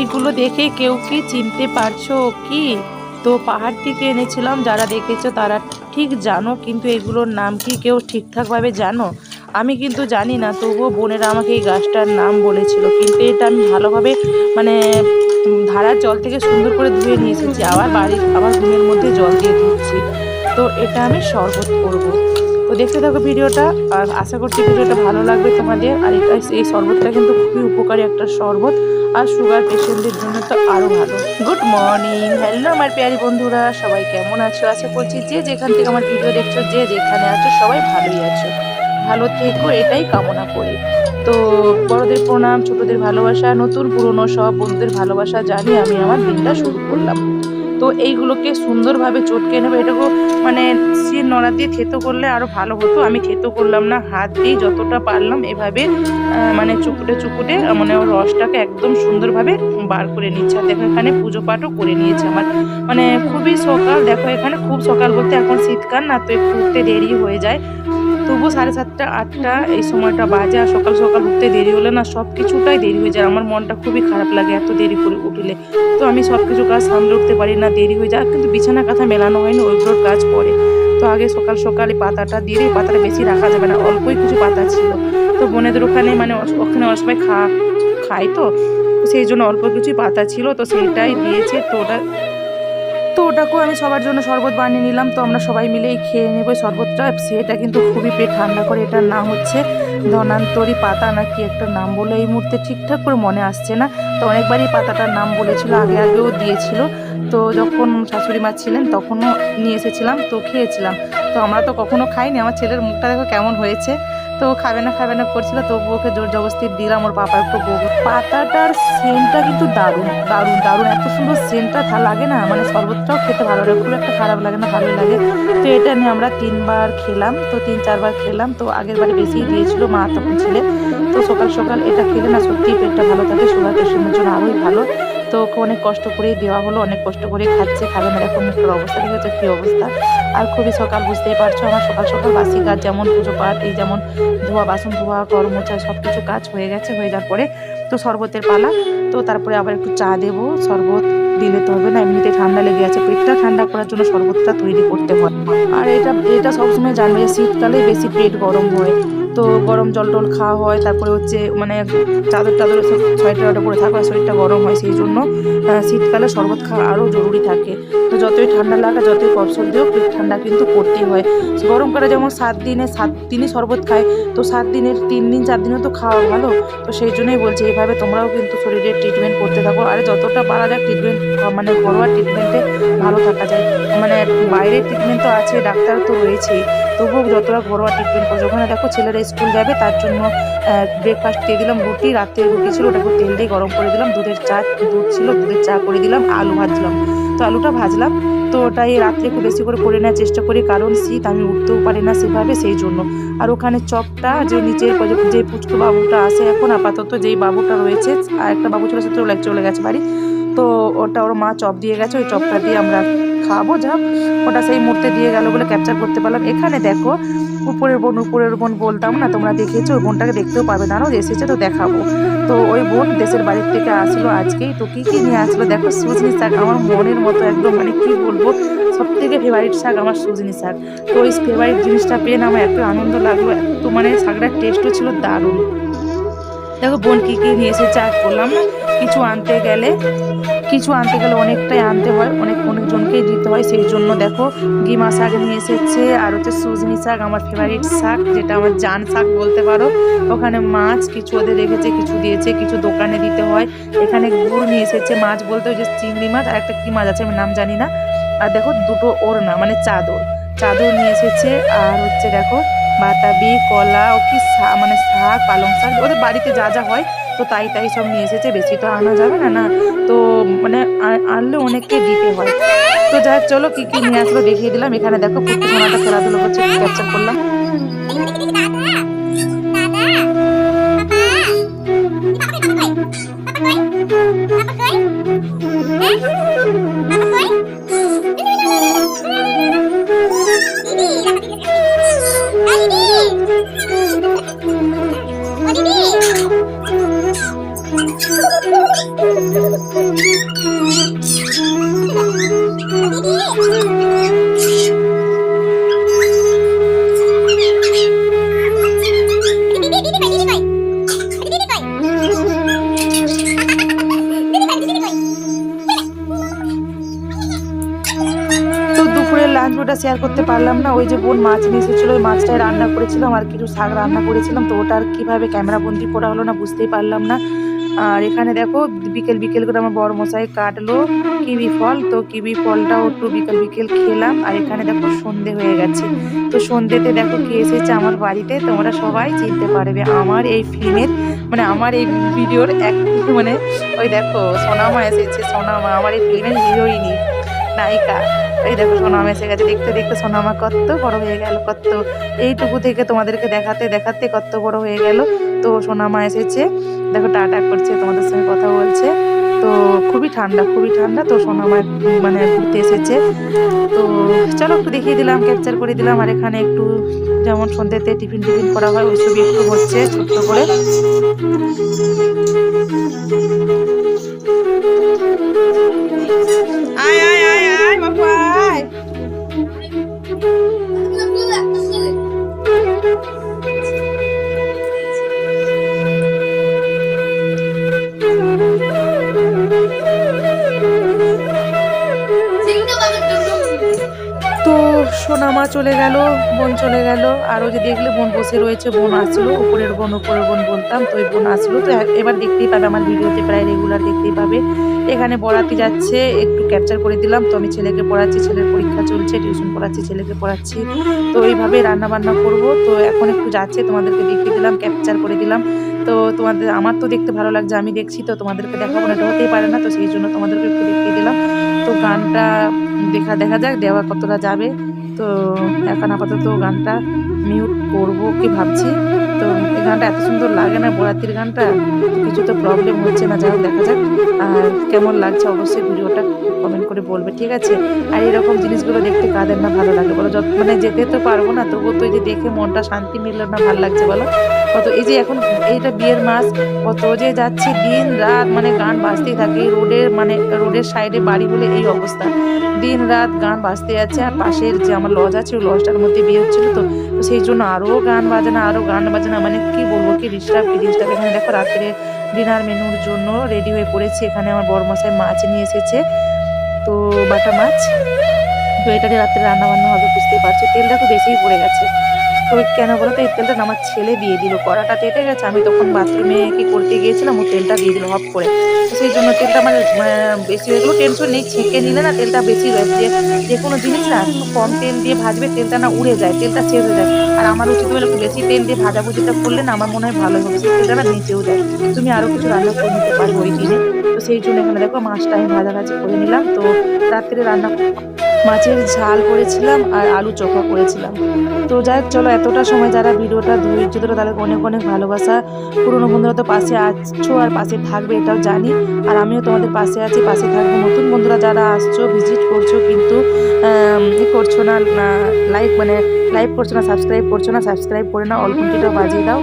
এইগুলো দেখে কেউ কি চিনতে পারছো কি? তো পাহাড় থেকে এনেছিলাম, যারা দেখেছো তারা ঠিক জানো, কিন্তু এগুলোর নাম কি কেউ ঠিকঠাকভাবে জানো? আমি কিন্তু জানি না, তবুও বোনেরা আমাকে এই গাছটার নাম বলেছিল, কিন্তু এটা আমি ভালোভাবে মানে ধারার জল থেকে সুন্দর করে ধুয়ে নিয়ে এসেছি, আবার ঘুমের মধ্যে জল দিয়ে ধুচ্ছি। তো এটা আমি শরবত করব। তো দেখতে থাকো ভিডিওটা, আর আশা করছি ভিডিওটা ভালো লাগবে তোমাদের। আর এই শরবতটা কিন্তু খুবই উপকারী একটা শরবত, আর সুগার পেশেন্টদের জন্য তো আরও ভালো। গুড মর্নিং, হ্যালো আমার প্যারি বন্ধুরা, সবাই কেমন আছো? আশা করছি যে যেখান থেকে আমার ভিডিও দেখছো, যে যেখানে আছো সবাই ভালোই আছো, ভালো থেকো এটাই কামনা করি। তো বড়দের প্রণাম, ছোটদের ভালোবাসা, নতুন পুরনো সব বন্ধুদের ভালোবাসা জানিয়ে আমি আমার দিনটা শুরু করলাম। তো এইগুলোকে সুন্দরভাবে চটকে নেবো। এটাকে মানে শিল নোড়া দিয়ে থেতো করলে আরও ভালো হতো, আমি থেতো করলাম না, হাত দিয়ে যতটা পারলাম এভাবে মানে চুকুটে চুকুটে মানে ওর রসটাকে একদম সুন্দরভাবে বার করে নিচ্ছে। আর দেখো এখানে পুজো পাঠও করে নিয়েছে আমার, মানে খুবই সকাল। দেখো এখানে খুব সকাল বলতে এখন শীতকাল না, তো একটু উঠতে দেরি হয়ে যায়, তবু 7:30 8টা এই সময়টা বাজে। আর সকাল সকাল উঠতে দেরি হলে না সব কিছুটাই দেরি হয়ে যায়, আমার মনটা খুবই খারাপ লাগে এত দেরি করে উঠলে। তো আমি সব কিছু কাজ সামলে উঠতে পারি না, দেরি হয়ে যায়। কিন্তু বিছানা কাঁথা মেলানো হয়নি, ওইগুলোর কাজ পরে। তো আগে সকাল সকাল এই পাতাটা দিয়ে দিই, পাতাটা বেশি রাখা যাবে না, অল্পই কিছু পাতা ছিল। তো বোনেদের ওখানে মানে ওখানে সবাই খায়, তো সেই জন্য অল্প কিছুই পাতা ছিল, তো সেইটাই দিয়েছে। তো ওটাকেও আমি সবার জন্য শরবত বানিয়ে নিলাম। তো আমরা সবাই মিলেই খেয়ে নেবো শরবতটা। সেটা কিন্তু খুবই পেট ঠান্ডা করে। এটার নাম হচ্ছে ধনান্তরী পাতা নাকি একটা নাম বলে, এই মুহূর্তে ঠিকঠাক করে মনে আসছে না। তো অনেকবারই পাতাটার নাম বলেছিল, আগেও দিয়েছিল। তো যখন শাশুড়ি মা ছিলেন তখনও নিয়ে এসেছিলাম, তো খেয়েছিলাম। তো আমরা তো কখনো খাইনি, আমার ছেলের মুখটা দেখো কেমন হয়েছে। তো খাবে না করছিল, তবু ওকে জোর জবরদস্তি দিলাম, ওর পাপা একটু বলবো। পাতাটার সেন্টটা কিন্তু দারুণ দারুণ দারুণ, এত সুন্দর সেন্টটা লাগে না, মানে শরবতটাও খেতে ভালো লাগে, খুব একটা খারাপ লাগে না, ভালোই লাগে। তো এটা নিয়ে আমরা 3বার খেলাম, তো 3-4বার খেলাম। তো আগের বারে বেশিই দিয়েছিল মা তখন ছেলে। তো সকাল সকাল এটা খেলে না সত্যিই পেটটা ভালো থাকে, সুগার পেশেন্টের জন্য আরোই ভালো। তো ওকে অনেক কষ্ট করেই দেওয়া হলো, অনেক কষ্ট করে খাচ্ছে, খাবে না, এরকম মুখের অবস্থা দেখেছে কী অবস্থা। আর খুবই সকাল, বুঝতেই পারছো আমার সকাল সকাল বাসি কাজ, যেমন পুজো পাঠ, এই যেমন ধোয়া, বাসন ধোয়া, ঘর মোছা, সব কিছু কাজ হয়ে গেছে। হয়ে যাওয়ার পরে তো শরবতের পালা। তো তারপরে আবার একটু চা দেবো, শরবত দিলে তো হবে না, এমনিতে ঠান্ডা লেগে আছে, পেটটা ঠান্ডা করার জন্য শরবতটা তৈরি করতে হয়। আর এটা সবসময় জানবে যে শীতকালে বেশি পেট গরম হয়, তো গরম জল টল খাওয়া হয়। তারপরে হচ্ছে মানে চাদর সোয়েটার পরে থাকা, শরীরটা গরম হয়, সেই জন্য শীতকালে শরবত খাওয়া আরও জরুরি থাকে। তো যতই ঠান্ডা লাগা, যতই কফ সর্দি হোক, পেট ঠান্ডা কিন্তু করতেই হয়। গরমকালে যেমন 7 দিনই শরবত খায়, তো 7 দিনের 3 দিন 4 দিনও তো খাওয়া ভালো। তো সেই জন্যই বলছি এইভাবে তোমরাও কিন্তু শরীরের ট্রিটমেন্ট করতে থাকো। আর যতটা পারা যায় ট্রিটমেন্ট মানে ঘরোয়া ট্রিটমেন্টে ভালো থাকা যায়, মানে বাইরের ট্রিটমেন্ট তো আছে, ডাক্তার তো রয়েছেই, তবুও যতটা ঘরোয়া ট্রিটমেন্ট করছে। ওখানে দেখো ছেলেরা স্কুল যাবে, তার জন্য ব্রেকফাস্ট দিয়ে দিলাম রুটি, রাত্রের রুটি ছিল, ওটাকে তেল দিয়ে গরম করে দিলাম, দুধ ছিল, দুধের চা করে দিলাম, আলু ভাজলাম। তো আলুটা ভাজলাম, তো ওটাই রাত্রে একটু বেশি করে নেওয়ার চেষ্টা করি, কারণ শীত, আমি উঠতেও পারি না সেভাবে, সেই জন্য। আর ওখানে চপটা যে নিচের যে পুচকু বাবুটা আসে এখন আপাতত, যেই বাবুটা রয়েছে, আর একটা বাবু ছিল, চলে গেছে বাড়ি, তো ওটা ওর মা চপ দিয়ে গেছে, ওই চপটা দিয়ে আমরা খাবো। যা ওটা সেই মুহূর্তে দিয়ে গেল বলে ক্যাপচার করতে পারলাম। এখানে দেখো উপরের বোন বলতাম না, তোমরা দেখেছো, ওই বোনটাকে দেখতেও পাবে না, এসেছে তো দেখাবো। তো ওই বোন দেশের বাড়ির থেকে আসলো আজকেই। তো কী নিয়ে আসলো দেখো, সুজনি শাক, আমার মনের মতো একদম, মানে কি বলবো, সব থেকে ফেভারিট শাক আমার সুজনি শাক। তো ওই ফেভারিট জিনিসটা পেয়ে না আমার এত আনন্দ লাগলো, এত মানে শাকটার টেস্টও ছিল দারুণ। দেখো বোন কী নিয়ে এসেছে, আর বললাম না কিছু আনতে গেলে অনেকটাই আনতে হয়, অনেকজনকেই দিতে হয়, সেই জন্য দেখো গিমা শাক নিয়ে এসেছে, আর হচ্ছে সুজনি শাক, আমার ফেভারিট শাক, যেটা আমার জান শাক বলতে পারো। ওখানে মাছ কিছু ওদের রেখেছে, কিছু দিয়েছে, কিছু দোকানে দিতে হয়। এখানে গুড় নিয়ে এসেছে, মাছ বলতে ওই যে চিংড়ি মাছ, আর একটা কী মাছ আছে আমি নাম জানি না। আর দেখো দুটো ওড়না মানে চাদর নিয়ে এসেছে। আর হচ্ছে দেখো বাতাবি, কলা, ও কি মানে শাক, পালং শাক, ওদের বাড়িতে যা যা হয়, তো তাই সব নিয়ে এসেছে, বেশি তো আনা যাবে না, তো মানে আনলে অনেককে দিতে হয়। তো যাই হোক, চলো কী নিয়ে আসলো দেখিয়ে দিলাম। এখানে দেখো পুটকি সোনাটা খেলাধুলো করছে, ক্যাপচার করলাম। ভিডিওটা শেয়ার করতে পারলাম না। ওই যে বোন মাছ নিয়ে এসেছিলো, ওই মাছটাই রান্না করেছিলাম আর কিছু শাক রান্না করেছিলাম, তো ওটা আর কীভাবে ক্যামেরা বন্দি করা হলো না বুঝতেই পারলাম না। আর এখানে দেখো বিকেল বিকেল করে আমার বড় মশাই কাটলো কিউই ফল, তো কিউই ফলটাও একটু বিকেল বিকেল খেলাম। আর এখানে দেখো সন্ধে হয়ে গেছে, তো সন্ধেতে দেখো কে এসেছে আমার বাড়িতে, তোমরা সবাই চিনতে পারবে আমার এই ফিল্মের মানে আমার এই ভিডিওর এক মানে ওই দেখো সোনামা এসেছে। সোনামা আমার এই ফিল্মের হিরোইনি, নায়িকা। এই দেখো সোনামা এসে গেছে। দেখতে দেখতে সোনামা কত বড় হয়ে গেল, কত এইটুকু থেকে তোমাদেরকে দেখাতে দেখাতে কত বড় হয়ে গেল। তো সোনামা এসেছে, দেখো টাটা করছে, তোমাদের সঙ্গে কথা বলছে। তো খুবই ঠান্ডা। তো সোনামা মানে ঘুরতে এসেছে। তো চলো একটু দেখিয়ে দিলাম, ক্যাপচার করে দিলাম। আর এখানে একটু যেমন সন্ধ্যেতে টিফিন করা হয় ওই ছবি একটু হচ্ছে ছোট্ট করে। আয় আয় আয় আয় বাবা আয়। তো সোনামা চলে গেল, বোন চলে গেল। আর ওই যে দেখলে বোন বসে রয়েছে, বোন আসলো, উপরের বোন বলতাম, তো ওই বোন আসলো। তো এবার দেখতেই পাবে আমার ভিডিওতে, প্রায় রেগুলার দেখতেই পাবে। এখানে বরাতি যাচ্ছে, একটু ক্যাপচার করে দিলাম। তো আমি ছেলেকে পড়াচ্ছি, ছেলের পরীক্ষা চলছে, টিউশন পড়াচ্ছি, ছেলেকে পড়াচ্ছি। তো এইভাবে রান্না বান্না করবো। তো এখন একটু যাচ্ছে, তোমাদেরকে দেখিয়ে দিলাম, ক্যাপচার করে দিলাম। তো তোমাদের আমার তো দেখতে ভালো লাগছে, আমি দেখছি, তো তোমাদেরকে দেখাবো না, এটা হতেই পারে না। তো সেই জন্য তোমাদেরকে একটু দেখিয়ে দিলাম। তো গানটা দেখা যাক দেওয়া কতটা যাবে। তো এখন আপাতত গানটা মিউট করবো কি ভাবছি। তো এই গানটা এত সুন্দর লাগে না, বরাতির গানটা, কিছু তো প্রবলেম হচ্ছে না, যাও দেখা যাক। আর কেমন লাগছে অবশ্যই ভিডিওটা কমেন্ট করে বলবে, ঠিক আছে। আর এরকম জিনিসগুলো দেখতে কাদের না ভালো লাগে বলো, মানে যেতে তো পারবো না, তবুও তো এই যে দেখে মনটা শান্তি মিলল না, ভালো লাগছে বলো। কত এই যে এখন এইটা বিয়ের মাস, কত যে যাচ্ছে দিন রাত, মানে গান বাজতেই থাকে রোডের সাইডে বাড়ি হলে এই অবস্থা, দিন রাত গান বাজতে যাচ্ছে। আর পাশের যে আমার লজ আছে, ওই লজটার মধ্যে বিয়ে হচ্ছিল, তো সেই জন্য আরও গান বাজনা মানে কি বলবো, কি ডিস্টার্ব। এখানে দেখো রাত্রে ডিনার মেনুর জন্য রেডি হয়ে পড়েছি। এখানে আমার বড় মশাই মাছ নিয়ে এসেছে, তো বাটা মাছ। তো এটা দিয়ে রাত্রে রান্না বান্না হবে, বুঝতেই পারছো। তেলটা একটু বেশিই পড়ে গেছে, তো কেন বলো তো, এই তেলটা আমার ছেলে দিয়ে দিল, কড়াটা তেটে গেছে, আমি তখন বাথরুমে কি করতে গিয়েছিলাম, ও তেলটা দিয়ে দিল হপ করে। তো সেই জন্য তেলটা আমার বেশি হয়ে গেলো। টেনশন নেই, ছেঁকে নিলে না তেলটা বেশি হয়, যে কোনো জিনিস না একটু কম তেল দিয়ে ভাজবে, তেলটা না উড়ে যায়, তেলটা ছেড়ে যায়। আর আমার উচিত হলো একটু বেশি তেল দিয়ে ভাজাভুজিটা করলে না আমার মনে হয় ভালো হবে, সেই তেলটা না বেঁচেও যায়, তুমি আরও কিছু রান্না করে নিতে পারবো ওই দিনে। তো সেই জন্য এখানে দেখো মাছটা আমি ভাজাভাজি করে নিলাম। তো রাত্রে রান্না মাছের ঝাল করেছিলাম আর আলু চোখা করেছিলাম। তো যাই হোক, চলো এতটা সময় যারা ভিডিওটা ধৈর্য ধরে, তাদেরকে অনেক অনেক ভালোবাসা। পুরনো বন্ধুরা তো পাশে আছো আর পাশে থাকবে, এটাও জানি। আর আমিও তোমাদের পাশে আছি, পাশে থাকবো। নতুন বন্ধুরা যারা আসছো, ভিজিট করছো কিন্তু করছো না, লাইক করছো না, সাবস্ক্রাইব করে না, অল ঘন্টিটাও বাজিয়ে দাও।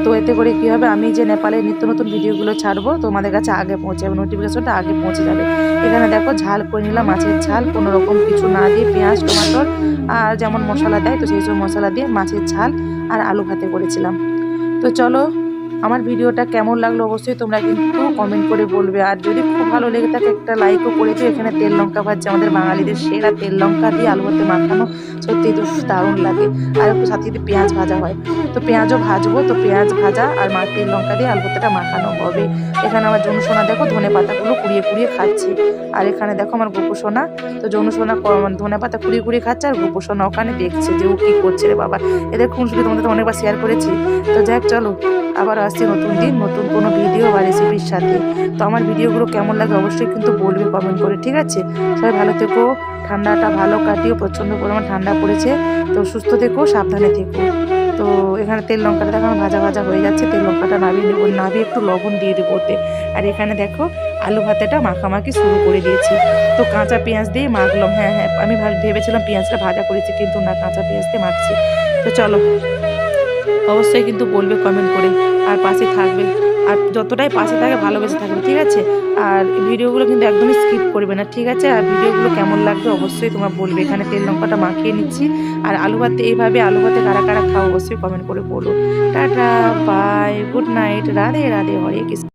তো এতে করে কী হবে, আমি যে নেপালের নিত্য নতুন ভিডিওগুলো ছাড়বো তোমাদের কাছে আগে পৌঁছে যাবে, নোটিফিকেশনটা আগে পৌঁছে যাবে। এখানে দেখো ঝাল করে নিলাম, মাছের ঝাল, কোনো রকম কিছু না দিয়ে, পেঁয়াজ টমাটোর আর যেমন মশলা দেয়, তো সেই সব মশলা দিয়ে মাছের ঝাল আর আলু ভাতে করেছিলাম। তো চলো, আমার ভিডিওটা কেমন লাগলো অবশ্যই তোমরা কিন্তু কমেন্ট করে বলবে। আর যদি খুব ভালো লেগে থাকে একটা লাইকও করে দিও। এখানে তেল লঙ্কা ভাজছে, আমাদের বাঙালিদের সেরা তেল লঙ্কা দিয়ে আলু ভাতে মাখানো, সত্যি দারুণ লাগে। আর একটু সাথে যদি পেঁয়াজ ভাজা হয়, তো পেঁয়াজও ভাজবো। তো পেঁয়াজ ভাজা আর তেল লঙ্কা দিয়ে আলু ভাতেটা মাখানো হবে। এখানে আমার জনু সোনা দেখো ধনে পাতাগুলো কুড়িয়ে কুড়িয়ে খাচ্ছে। আর এখানে দেখো আমার গোপু সোনা, তো জনু সোনা ধনে পাতা কুড়িয়ে কুড়িয়ে খাচ্ছে, আর গোপু সোনা ওখানে দেখছে যে ও কী করছে রে বাবা। এদের খুনসুটি তোমাদের তো অনেকবার শেয়ার করেছি। তো যাক চলো, আবার আসছি নতুন দিন নতুন কোনো ভিডিও বা রেসিপির সাথে। তো আমার ভিডিওগুলো কেমন লাগে অবশ্যই কিন্তু বলবে কমেন্ট করে, ঠিক আছে। সবাই ভালো থেকো, ঠান্ডাটা ভালো কাটিও, প্রচণ্ড পরিমাণ ঠান্ডা পড়েছে। তো সুস্থ থেকো, সাবধানে থেকো। তো এখানে তেল লঙ্কাটা দেখো আমার ভাজা ভাজা হয়ে যাচ্ছে, তেল লঙ্কাটা নাবিয়ে নেবো, নাবিয়ে একটু লবণ দিয়ে দেবো ওতে। আর এখানে দেখো আলু ভাতেটা মাখামাখি শুরু করে দিয়েছি। তো কাঁচা পেঁয়াজ দিয়ে মাখলাম, হ্যাঁ আমি ভেবেছিলাম পেঁয়াজটা ভাজা করেছি, কিন্তু না, কাঁচা পেঁয়াজ দিয়ে মাখছি। তো চলো, অবশ্যই কিন্তু বলবে কমেন্ট করে, আর পাশে থাকবে, আর যতটাই পাশে থাকে ভালোবেসে থাকবে, ঠিক আছে। আর ভিডিওগুলো কিন্তু একদমই স্কিপ করবে না, ঠিক আছে। আর ভিডিওগুলো কেমন লাগবে অবশ্যই তোমরা বলবে। এখানে তেল লঙ্কাটা মাখিয়ে নিচ্ছি। আর আলু ভাতে এইভাবে আলু ভাতে কারা কারা খাও অবশ্যই কমেন্ট করে বলো। Tata, bye, good night, Radhe Radhe, Hare Krishna.